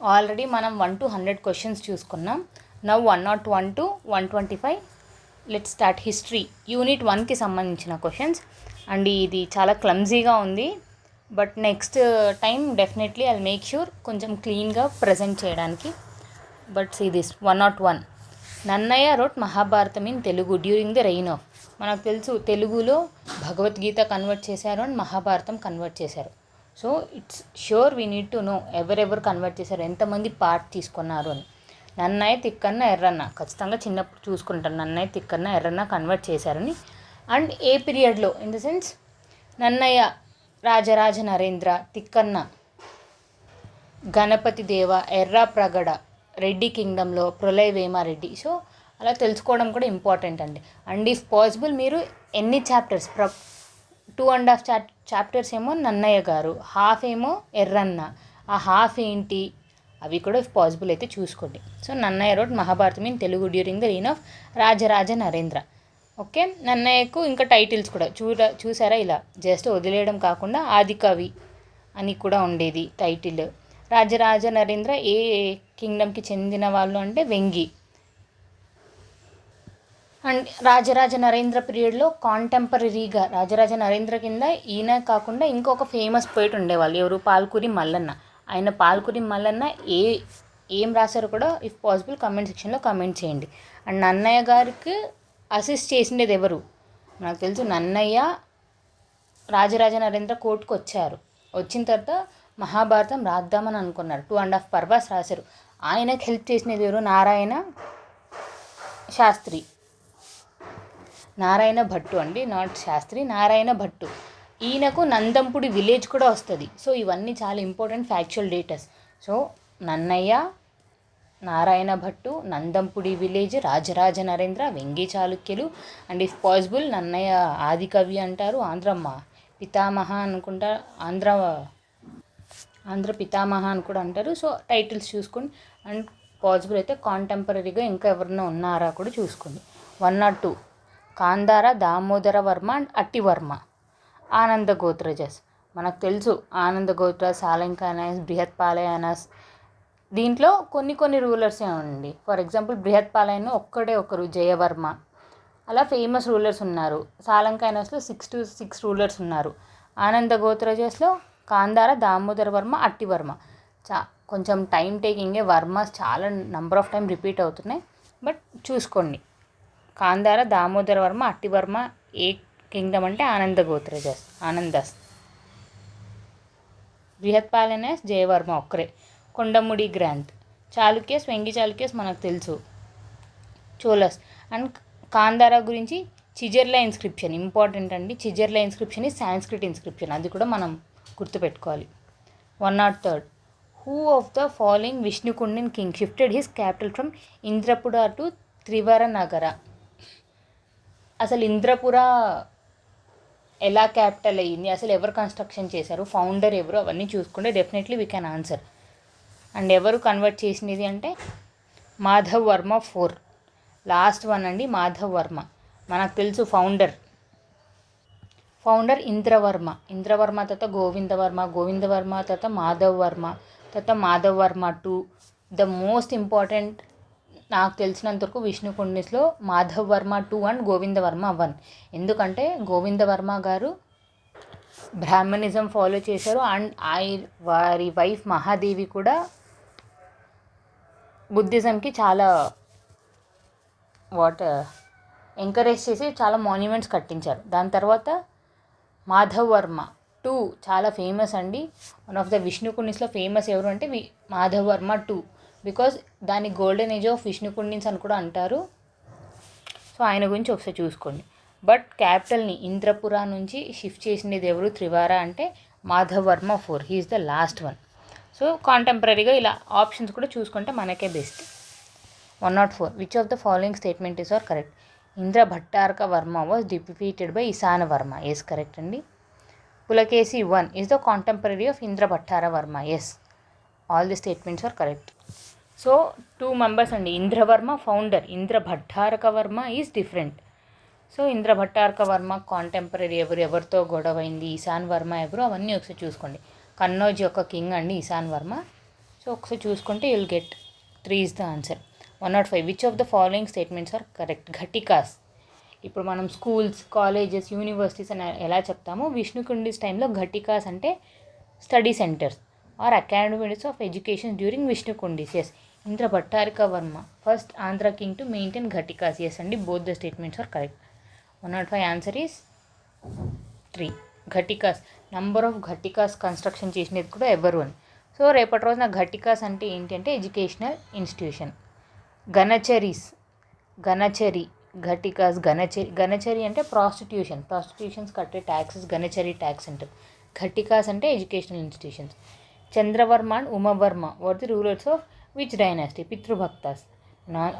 Already మనం 1 to 100 questions చూసుకున్నాం. Now 101 to 125. Let's start history unit 1కి సంబంధించిన క్వశ్చన్స్. అండ్ ఇది చాలా క్లమ్జీగా ఉంది, but next time definitely I make sure కొంచెం క్లీన్గా ప్రజెంట్ చేయడానికి. But see this 101. Nannaya wrote Mahabharatam in Telugu during the reign of. మనకు తెలుసు తెలుగులో భగవద్గీత కన్వర్ట్ చేశారు అండ్ మహాభారతం కన్వర్ట్ చేశారు. So it's sure we need to know ఎవరెవరు కన్వర్ట్ చేశారు, ఎంతమంది పార్ట్ తీసుకున్నారు అని. నన్నయ్య, తిక్కన్న, ఎర్రన్న ఖచ్చితంగా చిన్నప్పుడు చూసుకుంటాను నన్నయ్య, తిక్కన్న, ఎర్రన్న కన్వర్ట్ చేశారని. అండ్ ఏ పీరియడ్లో, in the sense Nannaya Rajaraja Narendra, Tikkana Ganapati Deva, Erra Pragada Reddy కింగ్డంలో, Pralaya Vemareddy. So అలా తెలుసుకోవడం కూడా ఇంపార్టెంట్ అండి. అండ్ ఇఫ్ పాసిబుల్ మీరు ఎన్ని చాప్టర్స్ 2.5 చాప్టర్స్ ఏమో నన్నయ్య గారు, హాఫ్ ఏమో ఎర్రన్న, ఆ హాఫ్ ఏంటి అవి కూడా ఇఫ్ పాసిబుల్ అయితే చూసుకోండి. So Nannaya wrote Mahabharatam in Telugu during the reign of Rajaraja Narendra. Okay, నన్నయ్యకు ఇంకా టైటిల్స్ కూడా చూసారా, ఇలా జస్ట్ వదిలేయడం కాకుండా ఆదికవి అని కూడా ఉండేది టైటిల్. రాజరాజ నరేంద్ర ఏ కింగ్డమ్కి చెందిన వాళ్ళు అంటే వెంగి. అండ్ రాజరాజ నరేంద్ర పీరియడ్లో కాంటెంపరీగా రాజరాజ నరేంద్ర కింద ఈయన కాకుండా ఇంకొక ఫేమస్ పోయిట్ ఉండేవాళ్ళు, ఎవరు, పాల్కురి మల్లన్న. ఆయన పాల్కురి మల్లన్న ఏం రాశారో కూడా ఇఫ్ పాసిబుల్ కమెంట్ సెక్షన్లో కమెంట్ చేయండి. అండ్ నన్నయ్య గారికి అసిస్ట్ చేసిండేది ఎవరు, నాకు తెలుసు నన్నయ్య రాజరాజ నరేంద్ర కోర్టుకు వచ్చారు. వచ్చిన తర్వాత మహాభారతం రాద్దామని అనుకున్నారు, 2.5 పర్వాస్ రాశారు. ఆయనకు హెల్ప్ చేసినది ఎవరు, నారాయణ శాస్త్రి, నారాయణ భట్టు అండి, నాట్ శాస్త్రి, నారాయణ భట్టు. ఈయనకు నందంపుడి విలేజ్ కూడా వస్తుంది. సో ఇవన్నీ చాలా important factual datas. So Nannaya, Narayana Bhattu, Nandampudi village, Rajaraja Narendra, Vengi చాళుక్యులు. And if possible Nannaya Adikavi అంటారు, ఆంధ్రమ్మ పితామహ అనుకుంటా, ఆంధ్ర పితామహ అని కూడా అంటారు. సో టైటిల్స్ చూసుకోండి. అండ్ పాసిబుల్ అయితే కాంటెంపరీగా ఇంకా ఎవరైనా ఉన్నారా కూడా చూసుకోండి. 102 కాందార దామోదర వర్మ అండ్ అట్టివర్మ, ఆనంద గోత్రజస్. మనకు తెలుసు ఆనంద గోత్ర, సాలంకాయనస్, బృహత్పాలయానస్. దీంట్లో కొన్ని రూలర్సే ఉండండి. ఫర్ ఎగ్జాంపుల్ బృహత్పాలయను ఒకరు జయవర్మ. అలా ఫేమస్ రూలర్స్ ఉన్నారు. సాలంకాయనస్లో 6 to 6 రూలర్స్ ఉన్నారు. ఆనంద గోత్రజస్లో కాందార దామోదర వర్మ, అట్టివర్మ. కొంచెం టైం టేకింగే, వర్మస్ చాలా నంబర్ ఆఫ్ టైం రిపీట్ అవుతున్నాయి, బట్ చూసుకోండి. కాందార దామోదర వర్మ, అట్టివర్మ ఏ కింగ్డమ్ అంటే ఆనంద గోత్రజస్, ఆనందస్. బృహత్పాలనస్ జయవర్మ ఒక్కరే. కొండముడి గ్రాంత్. చాళుక్యస్, వెంగి చాళుక్యస్ మనకు తెలుసు, చోళస్. అండ్ కాందార గురించి చిజర్ల ఇన్స్క్రిప్షన్ ఇంపార్టెంట్ అండి. చిజర్ల ఇన్స్క్రిప్షన్ ఈ సాంస్క్రిట్ ఇన్స్క్రిప్షన్, అది కూడా మనం గుర్తుపెట్టుకోవాలి. 103 who of the following Vishnukundin king shifted his capital from Indrapura to Trivaranagara. అసలు ఇంద్రపుర ఎలా క్యాపిటల్ అయ్యింది, అసలు ఎవరు కన్స్ట్రక్షన్ చేశారు, ఫౌండర్ ఎవరు, అవన్నీ చూసుకుంటే definitely we can answer. And ఎవరు కన్వర్ట్ చేసినది అంటే మాధవ్ వర్మ 4, లాస్ట్ వన్ అండి, మాధవ్ వర్మ. మనకు తెలుసు ఫౌండర్ ఇంద్రవర్మ తర్వాత గోవిందవర్మ తర్వాత Madhav Varma 2. The most important నాకు తెలిసినంతవరకు విష్ణుకుండిస్లో మాధవ్ వర్మ 2 అండ్ గోవిందవర్మ 1. ఎందుకంటే గోవిందవర్మ గారు బ్రాహ్మణిజం ఫాలో చేశారు. అండ్ వారి వైఫ్ మహాదేవి కూడా బుద్ధిజంకి చాలా ఎంకరేజ్ చేసి చాలా మాన్యుమెంట్స్ కట్టించారు. దాని తర్వాత మాధవ్ వర్మ 2 చాలా ఫేమస్ అండి. వన్ ఆఫ్ ద విష్ణుకుండిన్స్లో ఫేమస్ ఎవరు అంటే మాధవ్ వర్మ 2, బికాజ్ దాని గోల్డెన్ ఏజ్ ఆఫ్ విష్ణుకుండిన్స్ అని కూడా అంటారు. సో ఆయన గురించి ఒకసారి చూసుకోండి. బట్ క్యాపిటల్ని ఇంద్రపుర నుంచి షిఫ్ట్ చేసినది ఎవరు, త్రివార అంటే Madhav Varma 4, he's the last one. So కాంటెంపరీగా ఇలా ఆప్షన్స్ కూడా చూసుకుంటే మనకే best. 104 which of the following statement is are correct. Indra Bhattaraka Varma was defeated by Ishana Varma. Yes, correct అండి. Pulakesi 1 is the contemporary of Indra Bhattara Varma. Yes, all the statements are correct. So 2 members అండి, Indravarma founder, Indra Bhattaraka Varma is different. So Indra Bhattaraka Varma contemporary ఎవరితో గొడవైంది, ఈశాన్ వర్మ ఎవరు, అవన్నీ ఒకసారి చూసుకోండి. కన్నౌజ్ యొక్క king అండి ఈశాన్ వర్మ. సో ఒకసారి చూసుకుంటే you'll get 3 is the answer. 105 which of the following statements are correct. Ghatikas ఇప్పుడు మనం స్కూల్స్, కాలేజెస్, యూనివర్సిటీస్ అని ఎలా చెప్తామో విష్ణుకుండిస్ టైంలో ఘటికాస్ అంటే study centres or academies of education during Vishnukundis. Yes, Indra Bhattarika Varma first Andhra king to maintain ghatikas. Yes అండి, both the statements are correct. 105 answer is 3. Ghatikas, number of ghatikas construction చేసినది కూడా ఎవరు అని. సో రేపటి రోజున ఘటికాస్ అంటే ఏంటి అంటే ఎడ్యుకేషనల్ ఇన్స్టిట్యూషన్. గణచరి ఘటికాస్ గణచరి అంటే ప్రాస్టిట్యూషన్స్ కట్టే ట్యాక్సెస్ గణచరి ట్యాక్స్ అంటారు. ఘటికాస్ అంటే educational institutions. Chandravarma and Umavarma were the rulers of which dynasty. Pitrubhaktas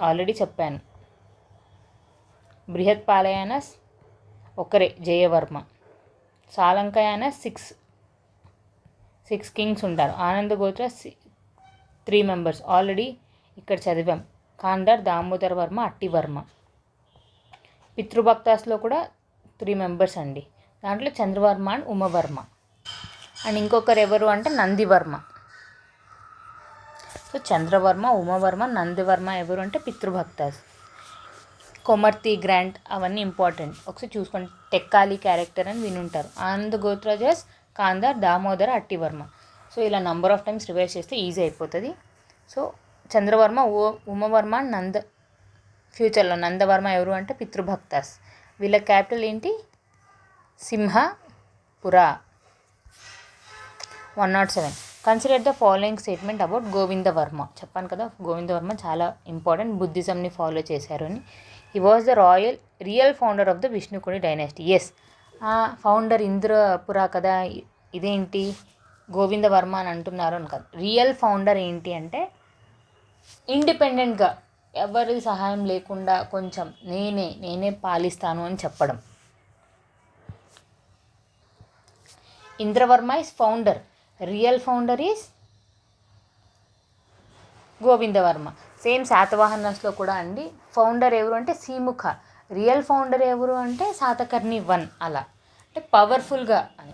already చెప్పాను. బృహత్పాలయానస్ ఒకరే జయవర్మ. సాలంకయానస్ 6 కింగ్స్ ఉంటారు. ఆనందగోత్ర 3 మెంబర్స్ ఆల్రెడీ ఇక్కడ చదివాం. కాందర్, దామోదర వర్మ, అట్టివర్మ. పితృభక్తాస్లో కూడా 3 మెంబర్స్ అండి. దాంట్లో చంద్రవర్మ అండ్ ఉమవర్మ. అండ్ ఇంకొకరు ఎవరు అంటే నందివర్మ. సో చంద్రవర్మ, ఉమవర్మ, నందివర్మ ఎవరు అంటే పితృభక్తాస్. కొమర్తి, గ్రాంట్ అవన్నీ ఇంపార్టెంట్. ఒకసారి చూసుకోండి. టెక్కాలి క్యారెక్టర్ అని వినుంటారు. ఆనందగోత్రజస్, కాందర్, దామోదర, అట్టివర్మ. సో ఇలా నంబర్ ఆఫ్ టైమ్స్ రివైజ్ చేస్తే ఈజీ అయిపోతుంది. సో చంద్రవర్మ, ఉమవర్మ, ఫ్యూచర్లో నందవర్మ ఎవరు అంటే పితృభక్తాస్. వీళ్ళ క్యాపిటల్ ఏంటి? Simhapura. 107 consider the following statement about Govindavarma. చెప్పాను కదా, గోవిందవర్మ చాలా ఇంపార్టెంట్, బుద్ధిజంని ఫాలో చేశారు అని. He was the real founder of the Vishnukundi dynasty. Yes, founder Indrapura కదా. ఇదేంటి గోవిందవర్మ అని అంటున్నారు అని కాదు. రియల్ ఫౌండర్ ఏంటి అంటే ఇండిపెండెంట్గా ఎవరి సహాయం లేకుండా కొంచెం నేనే పాలిస్తాను అని చెప్పడం. Indravarma is founder, real founder is Govindavarma. Same శాతవాహనస్లో కూడా అండి ఫౌండర్ ఎవరు అంటే సీముఖ, రియల్ ఫౌండర్ ఎవరు అంటే శాతకర్ణి 1. అలా అంటే పవర్ఫుల్గా అని.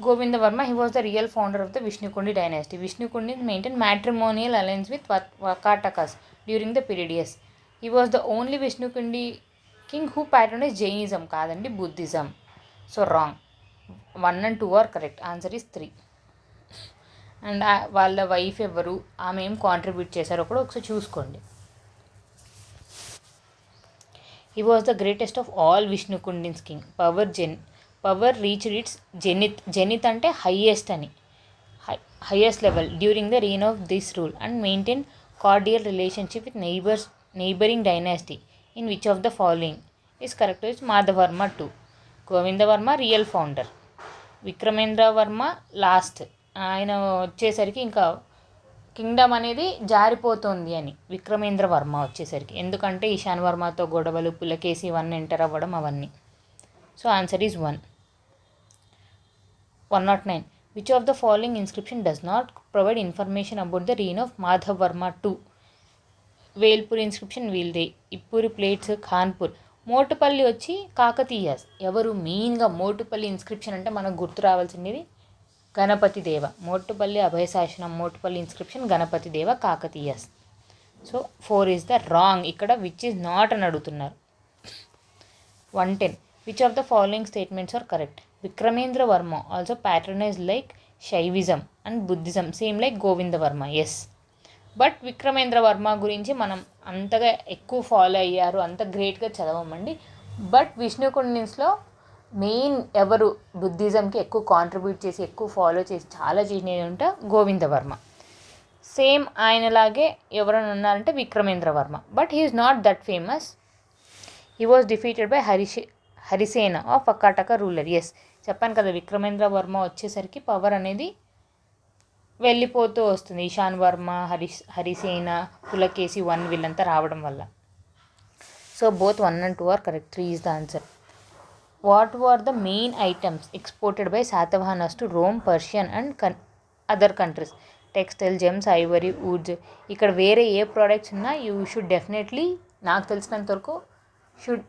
Govindavarma he was the real founder of the Vishnukundi dynasty. Vishnukundi maintain matrimonial alliance with Vakatakas during the period. Yes, he was the only Vishnukundi king who patronise Jainism, కాదండి Buddhism. So wrong. 1 and 2 are correct. Answer is 3. And వాళ్ళ wife ఎవరు, ఆమె ఏం contribute చేశారో కూడా ఒకసారి చూసుకోండి. He was the greatest of all Vishnukundins king. Power reached its zenith అంటే హైయెస్ట్ అని, highest level during the reign of this rule and maintain cordial relationship with neighbouring dynasty in which of the following is correct. Is Madhavarma 2. Govindavarma real founder. Vikramendravarma last, ఆయన వచ్చేసరికి ఇంకా Kingdom అనేది జారిపోతుంది అని విక్రమేంద్రవర్మ వచ్చేసరికి. ఎందుకంటే ఈశాన్ వర్మతో గొడవలు, పులకేసి 1 ఎంటర్ అవ్వడం అవన్నీ. So answer is 1. 109 which of the following inscription does not provide information about the reign of Madhavarma 2. Velpur inscription వీల్దే. ఇప్పూరి ప్లేట్స్ ఖాన్పూర్. మోటుపల్లి వచ్చి కాకతీయస్. ఎవరు మెయిన్గా మోటుపల్లి ఇన్స్క్రిప్షన్ అంటే మనకు గుర్తు రావాల్సింది గణపతి దేవ. మోటుపల్లి అభయశాసనం, Motupalli inscription Ganapati Deva, Kakatiyas. So 4 is the wrong. ఇక్కడ విచ్ ఈజ్ నాట్ అని అడుగుతున్నారు. 110 which of the following statements are correct. Vikramendravarma also patronise like Shaivism and Buddhism same like Govindavarma. Yes, but Vikramendravarma గురించి మనం అంతగా ఎక్కువ ఫాలో అయ్యారు, అంత గ్రేట్గా చదవమండి. బట్ విష్ణుకుండిన్స్లో మెయిన్ ఎవరు బుద్ధిజంకి ఎక్కువ కాంట్రిబ్యూట్ చేసి ఎక్కువ ఫాలో చేసి చాలా చేసినది ఉంటే గోవిందవర్మ. సేమ్ ఆయనలాగే ఎవరైనా ఉన్నారంటే Vikramendravarma. But he is not that famous. He was defeated by Harisena of Vakataka ruler. Yes, చెప్పాను కదా విక్రమేంద్రవర్మ వచ్చేసరికి పవర్ అనేది వెళ్ళిపోతూ వస్తుంది. ఈశాన్ వర్మ, హరిసేన, పులకేసి 1 వీళ్ళంతా రావడం వల్ల. So both 1 and 2 are correct. 3 is the answer. What were the main items exported by Satavahanas to Rome, Persian and other countries? Textile, gems, ivory, woods. ఇక్కడ వేరే ఏ ప్రోడక్ట్స్ ఉన్నా యూ షుడ్ డెఫినెట్లీ, నాకు తెలిసినంత వరకు should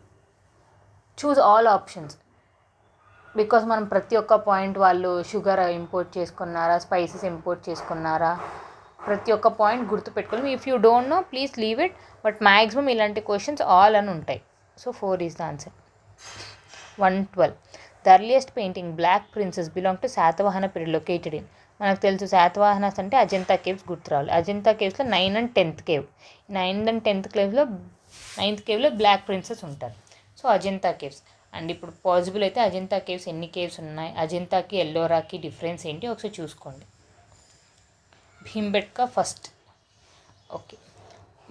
choose all options. Because మనం ప్రతి ఒక్క పాయింట్ వాళ్ళు షుగర్ ఇంపోర్ట్ చేసుకున్నారా, స్పైసెస్ ఇంపోర్ట్ చేసుకున్నారా, ప్రతి ఒక్క పాయింట్ గుర్తుపెట్టుకోవాలి. If you don't know please leave it, but maximum ఇలాంటి క్వశ్చన్స్ ఆల్ అని ఉంటాయి. So 4 is the answer. 112. The earliest painting black princess belong to Satavahana period located in. మనకు తెలుసు శాతవాహనాస్ అంటే అజంతా కేవ్స్ గుర్తు రావాలి. అజంతా కేవ్స్లో 9 and 10th cave. 9th and 10th కేవ్లో 9th కేవ్లో బ్లాక్ ప్రిన్సెస్ ఉంటారు. So Ajanta caves. అండ్ ఇప్పుడు పాసిబుల్ అయితే అజంతా కేవ్స్ ఎన్ని కేవ్స్ ఉన్నాయి, అజంతాకి ఎల్లోరాకి డిఫరెన్స్ ఏంటి ఒకసారి చూసుకోండి. Bhimbetka first. Okay.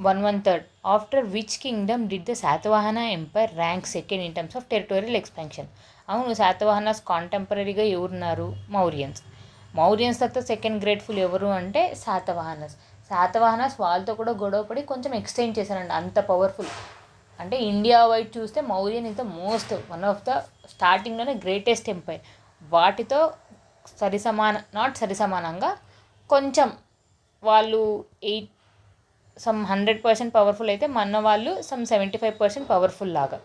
113. After which kingdom did the Satavahana empire rank second in terms of territorial expansion. అవును, శాతవాహనాస్ కాంటెంపరీగా ఎవరున్నారు? మౌర్యన్స్. మౌర్యన్స్ తర్వాత సెకండ్ గ్రేట్ఫుల్ ఎవరు అంటే శాతవాహనాస్. శాతవాహనాస్ వాళ్ళతో కూడా గొడవపడి కొంచెం ఎక్స్టెండ్ చేశారండి, అంత పవర్ఫుల్. అంటే ఇండియా వైడ్ చూస్తే Mauryan is the most one of the స్టార్టింగ్లోనే గ్రేటెస్ట్ ఎంపైర్. వాటితో నాట్ సరిసమానంగా కొంచెం వాళ్ళు 100% పవర్ఫుల్ అయితే మన వాళ్ళు 75% పవర్ఫుల్ లాగా.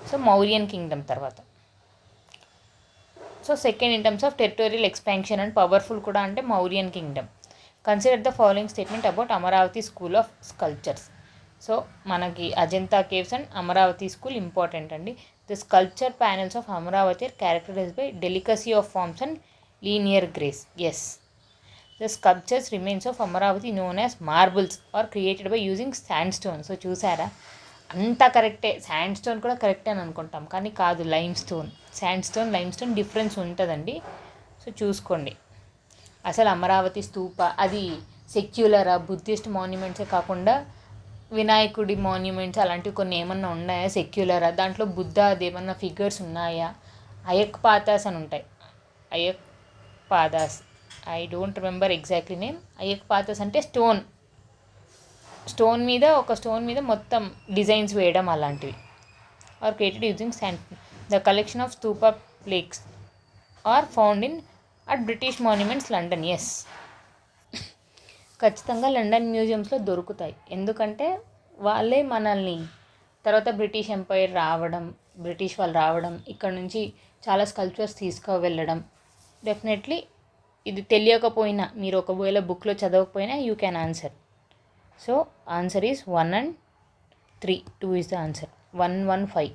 సో మౌర్యన్ కింగ్డమ్ తర్వాత. So second in terms of territorial expansion and powerful కూడా అంటే Mauryan kingdom. Consider the following statement about Amaravati school of sculptures. So మనకి Ajanta caves and Amaravati school important అండి. The sculpture panels of Amaravati are characterised by delicacy of forms and linear grace. Yes. The sculptures remains of Amaravati known as marbles are created by using sandstone. So చూసారా, అంతా కరెక్టే. శాండ్స్టోన్ కూడా కరెక్టే అని అనుకుంటాం, కానీ కాదు, లైమ్స్టోన్. శాండ్స్టోన్ లైమ్స్టోన్ డిఫరెన్స్ ఉంటుందండి. సో చూసుకోండి. అసలు అమరావతి స్తూప అది సెక్యులరా, బుద్ధిస్ట్ మాన్యుమెంట్సే కాకుండా వినాయకుడి మాన్యుమెంట్స్ అలాంటివి కొన్ని ఏమన్నా ఉన్నాయా సెక్యులరా? దాంట్లో బుద్ధ అదేమన్నా ఫిగర్స్ ఉన్నాయా? అయక్ పాతాస్ అని ఉంటాయి. అయక్ పాదాస్, I don't remember exactly name. అయక్ పాతాస్ అంటే స్టోన్ మీద మొత్తం డిజైన్స్ వేయడం అలాంటివి. Are created using sand. The collection of stupa plaques are found in at British monuments London. Yes, ఖచ్చితంగా లండన్ మ్యూజియంస్లో దొరుకుతాయి. ఎందుకంటే వాళ్ళే మనల్ని తర్వాత బ్రిటిష్ ఎంపైర్ రావడం, బ్రిటిష్ వాళ్ళు రావడం, ఇక్కడ నుంచి చాలా స్కల్ప్చర్స్ తీసుకువెళ్ళడం. డెఫినెట్లీ ఇది తెలియకపోయినా, మీరు ఒకవేళ బుక్లో చదవకపోయినా you can answer. So answer is 1 and 3. 2 is the answer. 115.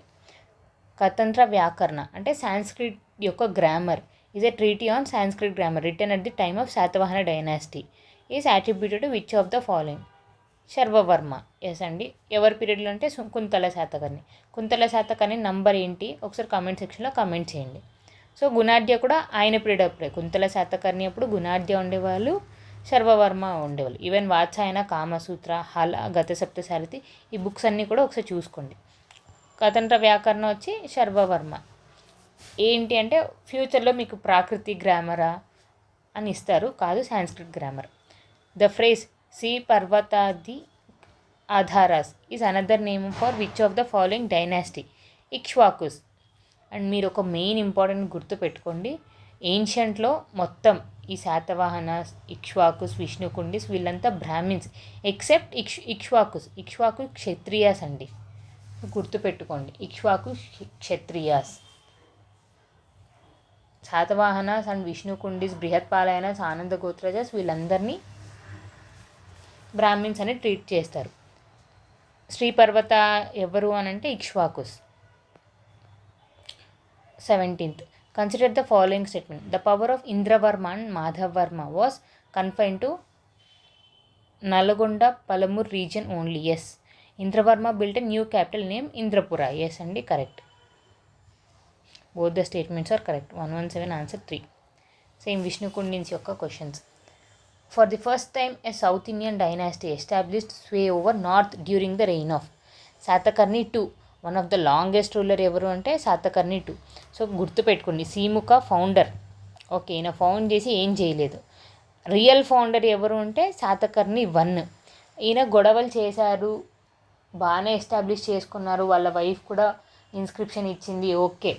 Katantra Vyakarana అంటే సాంస్క్రిట్ యొక్క grammar is a treaty on Sanskrit grammar written at the time of Satavahana dynasty is attributed to which of the following? Sharvavarma. Yes అండి. ఎవరి పీరియడ్లో అంటే కుంతల శాతకర్ణి. కుంతల శాతకర్ణి నంబర్ ఏంటి ఒకసారి comment సెక్షన్లో comment చేయండి. సో గుణాఢ్య కూడా ఆయన పీరియడ్ అప్పుడే. కుంతల శాతకర్ణి అప్పుడు గుణాఢ్య ఉండేవాళ్ళు, శర్వవర్మ ఉండేవాళ్ళు. ఈవెన్ వాత్సాయన, కామసూత్ర, హల, గతసప్తసారథి ఈ బుక్స్ అన్నీ కూడా ఒకసారి చూసుకోండి. కతంత్ర వ్యాకరణ వచ్చి శర్వవర్మ. ఏంటి అంటే ఫ్యూచర్లో మీకు ప్రాకృతి గ్రామరా అని ఇస్తారు, కాదు సాంస్క్రిట్ గ్రామర్. ద ఫ్రేజ్ సి పర్వతాది ఆధారాస్ is another name for which of the following dynasty? Ikshvakus. And మీరు ఒక మెయిన్ ఇంపార్టెంట్ గుర్తు పెట్టుకోండి, ఏన్షియంట్లో మొత్తం ఈ శాతవాహనాస్, ఇక్ష్వాకుస్, విష్ణుకుండిస్ వీళ్ళంతా బ్రాహ్మిన్స్ ఎక్సెప్ట్ ఇక్ష్వాకు క్షత్రియాస్ అండి. గుర్తుపెట్టుకోండి, ఇక్ష్వాకు క్షత్రియాస్. శాతవాహనాస్ అండ్ విష్ణుకుండిస్, బృహత్పాలయనాస్, ఆనంద గోత్రజాస్ వీళ్ళందరినీ బ్రాహ్మిన్స్ అని ట్రీట్ చేస్తారు. శ్రీపర్వత ఎవరు అని అంటే Ikshvakus. 17th. Consider the following statement. The power of Indravarma and Madhavarma was confine to Nalgonda Palamur region only. Yes. Indravarma built a new capital name Indrapura. Yes అండి, correct. Both the statements are correct. 117 answer 3. Same Vishnukundins యొక్క questions. For the first time a South Indian dynasty established sway over north during the reign of Satakarni II. One of the longest ruler ఎవరు అంటే Satakarni II. So గుర్తుపెట్టుకోండి, సీముఖ founder. Okay, ఈయన found చేసి ఏం చేయలేదు. Real founder ఎవరు అంటే శాతకర్ణి I. ఈయన గొడవలు చేశారు, బాగానే ఎస్టాబ్లిష్ చేసుకున్నారు, వాళ్ళ వైఫ్ కూడా ఇన్స్క్రిప్షన్ ఇచ్చింది, ఓకే.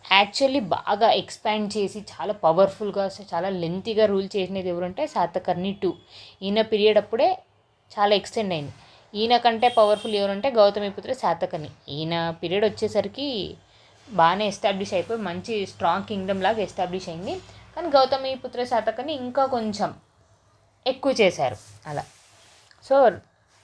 యాక్చువల్లీ బాగా ఎక్స్పాండ్ చేసి చాలా పవర్ఫుల్గా చాలా లెంతీగా రూల్ చేసినది ఎవరంటే శాతకర్ణి II. ఈయన పీరియడ్ అప్పుడే చాలా ఎక్స్టెండ్ అయింది. ఈయన కంటే పవర్ఫుల్ ఎవరంటే గౌతమిపుత్ర శాతకర్ణి. ఈయన పీరియడ్ వచ్చేసరికి బాగానే ఎస్టాబ్లిష్ అయిపోయి మంచి స్ట్రాంగ్ కింగ్డమ్ లాగా ఎస్టాబ్లిష్ అయింది. కానీ గౌతమిపుత్ర శాతకర్ణి ఇంకా కొంచెం ఎక్కువ చేశారు అలా. So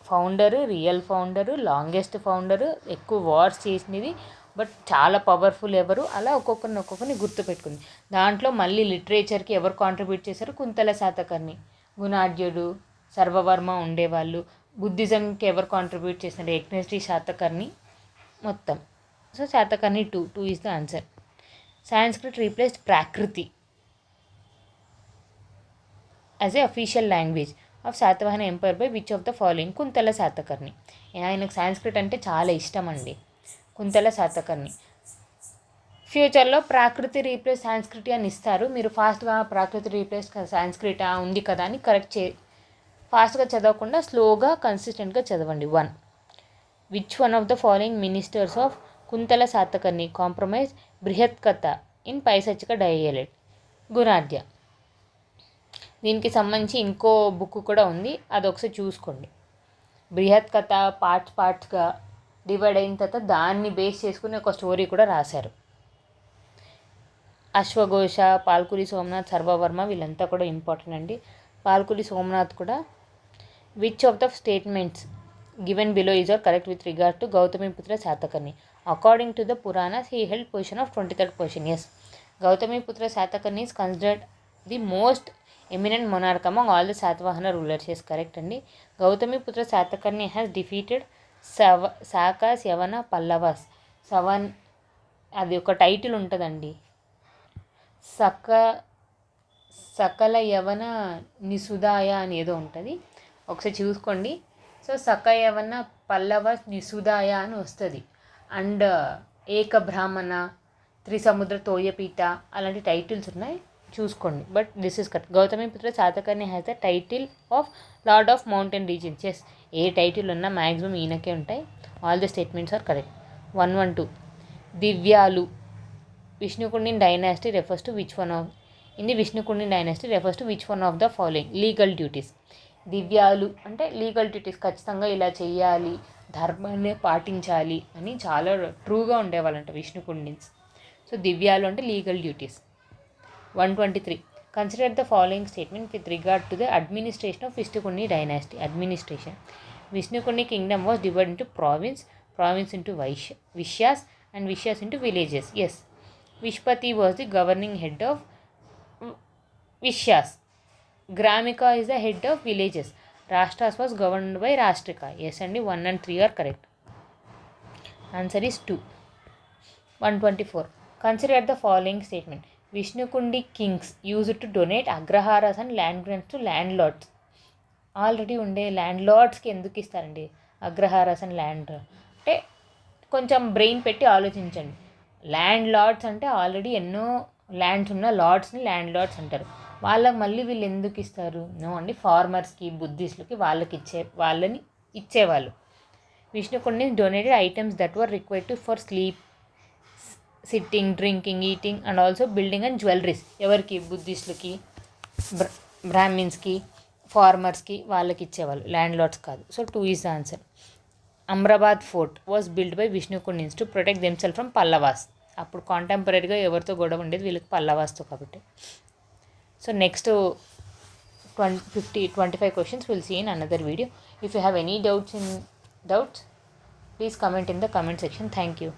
founder, real founder, longest founder, ఎక్కువ వార్స్ చేసినది, బట్ చాలా పవర్ఫుల్ ఎవరు, అలా ఒక్కొక్కరిని గుర్తుపెట్టుకుంది. దాంట్లో మళ్ళీ లిటరేచర్కి ఎవరు కాంట్రిబ్యూట్ చేశారు, కుంతల శాతకర్ణి, గుణాఢ్యుడు, సర్వవర్మ ఉండేవాళ్ళు. బుద్ధిజంకి ఎవరు కాంట్రిబ్యూట్ చేశారు, యజ్ఞశ్రీ శాతకర్ణి మొత్తం. So Satakarni two is the answer. Sanskrit replaced Prakrit as a official language of Satavahana empire by which of the following. Kuntala Satakarni. ఆయనకు సాంస్క్రిట్ అంటే చాలా ఇష్టం అండి. కుంతల శాతకర్ణి. ఫ్యూచర్లో ప్రాకృతి రీప్లేస్ సాంస్క్రిట్ అని ఇస్తారు, మీరు ఫాస్ట్గా ప్రాకృతి రీప్లేస్ సాంస్క్రిట్ ఉంది కదా అని ఫాస్ట్గా చదవకుండా స్లోగా కన్సిస్టెంట్గా చదవండి. 1. Which one of the following ministers of Kuntala Satakarni compromise Brihatkatha in Paishachika dialect. Gunadhya. దీనికి సంబంధించి ఇంకో బుక్ కూడా ఉంది, అది ఒకసారి చూసుకోండి. బృహత్కథ పార్ట్స్గా డివైడ్ అయిన తర్వాత దాన్ని బేస్ చేసుకుని ఒక స్టోరీ కూడా రాశారు. అశ్వఘోష, పాల్కురి సోమనాథ్, సర్వవర్మ వీళ్ళంతా కూడా ఇంపార్టెంట్ అండి. పాల్కురి సోమనాథ్ కూడా. Which of the statements given below is are correct with regard to Gautamiputra Satakarni. According to the Puranas he held position of 23rd position. Yes, Gautamiputra Satakarni is considered the most eminent monarch among all the Satvahana rulers. Yes, correct అండి. Gautamiputra Satakarni has defeated Sakas, Yavana, Pallavas. అది ఒక title ఉంటుందండి, సకల యవన నిసుదాయ అని ఏదో ఉంటుంది, ఒకసారి చూసుకోండి. సో సకయవన పల్లవాస్ నిసుదాయ అని వస్తుంది. అండ్ ఏక బ్రాహ్మణ, త్రిసముద్ర తోయపీఠ అలాంటి టైటిల్స్ ఉన్నాయి, చూసుకోండి. But this is correct. Gautamiputra Satakarni has the title of lord of mountain regions. Yes, ఏ టైటిల్ ఉన్నా మ్యాక్సిమం ఈయనకే ఉంటాయి. All the statements are correct. 112. దివ్యాలు Vishnukundin dynasty refers to which one of in the Vishnukundin dynasty refers to which one of the following. Legal duties. దివ్యాలు అంటే legal duties, ఖచ్చితంగా ఇలా చేయాలి, ధర్మాన్ని పాటించాలి అని చాలా ట్రూగా ఉండేవాళ్ళంట విష్ణుకుండిన్స్. సో దివ్యాలు అంటే legal duties. 123. Consider the following statement with regard to the administration of Vishnukunni dynasty. Administration. Vishnukunni kingdom was divided into province into Vishyas, and Vishyas into villages. Yes, Vishpati was the governing head of Vishyas. Gramika is the head of villages. Rashtras was governed by Rashtrika. Yes అండి, 1 and 3 are correct. Answer is 2. 124. Consider the following statement. Vishnukundi kings used to donate agraharas and land grants to landlords. Already ఉండే ల్యాండ్లార్డ్స్కి ఎందుకు ఇస్తారండి అగ్రహారాస్ and land అంటే? కొంచెం brain పెట్టి ఆలోచించండి. ల్యాండ్లార్డ్స్ అంటే already ఎన్నో ల్యాండ్స్ ఉన్న లార్డ్స్ని ల్యాండ్లార్డ్స్ అంటారు. వాళ్ళకి మళ్ళీ వీళ్ళు ఎందుకు ఇస్తారు? నో అండి, ఫార్మర్స్కి, బుద్ధిస్టులకి వాళ్ళని ఇచ్చేవాళ్ళు. Vishnukundi donated items that were required for sleep, sitting, drinking, eating and also building and jewelleries. ఎవరికి? బుద్ధిస్టులకి, బ్రాహ్మిన్స్కి, ఫార్మర్స్కి వాళ్ళకి ఇచ్చేవాళ్ళు, ల్యాండ్ లార్డ్స్ కాదు. So 2 is the answer. Amrabad fort was build by Vishnukundins to protect themselves from Pallavas. అప్పుడు కాంటెంపరీగా ఎవరితో గొడవ ఉండేది? వీళ్ళకి పల్లవాస్తో కాబట్టి. సో next 25 questions we'll see in another video. If you have any doubts, please comment in the comment section. Thank you.